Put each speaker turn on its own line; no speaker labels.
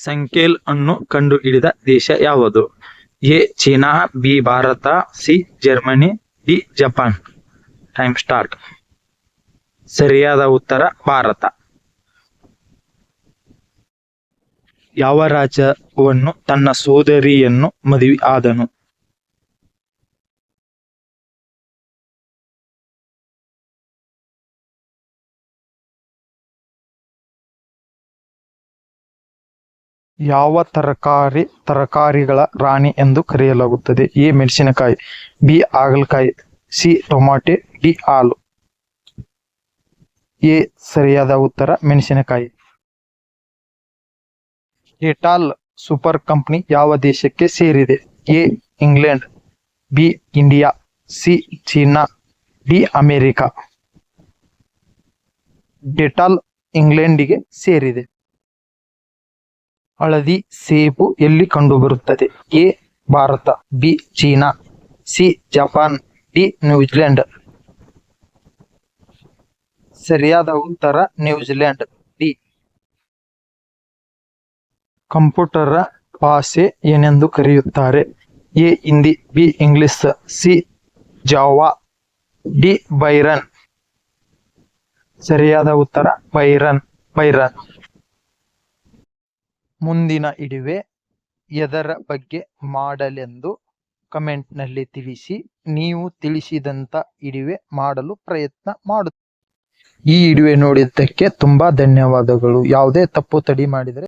ಸಂಕೇಲ್ ಅನ್ನು ಕಂಡುಹಿಡಿದ ದೇಶ ಯಾವುದು? A China, B Bharat, C Germany, D Japan. Time start. ಸರಿಯಾದ ಉತ್ತರ ಭಾರತ. ಯಾವ ರಾಜವನ್ನು ತನ್ನ ಸೋದರಿಯನ್ನು ಮದುವೆ ಆದನು? ಯಾವ ತರಕಾರಿಗಳ ರಾಣಿ ಎಂದು ಕರೆಯಲಾಗುತ್ತದೆ? ಎ ಮೆಣಸಿನಕಾಯಿ, ಬಿ ಹಾಗಲಕಾಯಿ, ಸಿ ಟೊಮಾಟೊ, ಡಿ ಹಾಲು. ಎ ಸರಿಯಾದ ಉತ್ತರ ಮೆಣಸಿನಕಾಯಿ. ಡೆಟಾಲ್ ಸೂಪರ್ ಕಂಪನಿ ಯಾವ ದೇಶಕ್ಕೆ ಸೇರಿದೆ? A England, B India, C China, D America. Dettol ಇಂಗ್ಲೆಂಡಿಗೆ ಸೇರಿದೆ. ಹಳದಿ ಸೇಬು ಎಲ್ಲಿ ಕಂಡುಬರುತ್ತದೆ? A Bharat, B China, C Japan, D New Zealand. ಸರಿಯಾದ ಉತ್ತರ ನ್ಯೂಜಿಲೆಂಡ್, ಡಿ. ಕಂಪ್ಯೂಟರ್ ಭಾಷೆ ಏನೆಂದು ಕರೆಯುತ್ತಾರೆ? A Hindi, B English, C Java, D ಬೈರನ್. ಸರಿಯಾದ ಉತ್ತರ ಬೈರನ್. ಮುಂದಿನ ಇಡುವೆ ಎದರ ಬಗ್ಗೆ ಮಾಡಲೆಂದು ಕಮೆಂಟ್ನಲ್ಲಿ ತಿಳಿಸಿ. ನೀವು ತಿಳಿಸಿದಂತ ಇಡುವೆ ಮಾಡಲು ಪ್ರಯತ್ನ ಮಾಡುತ್ತೇನೆ. ಈ ಇಡುವೆ ನೋಡಿದ್ದಕ್ಕೆ ತುಂಬಾ ಧನ್ಯವಾದಗಳು. ಯಾವುದೇ ತಪ್ಪು ತಡಿ ಮಾಡಿದರೆ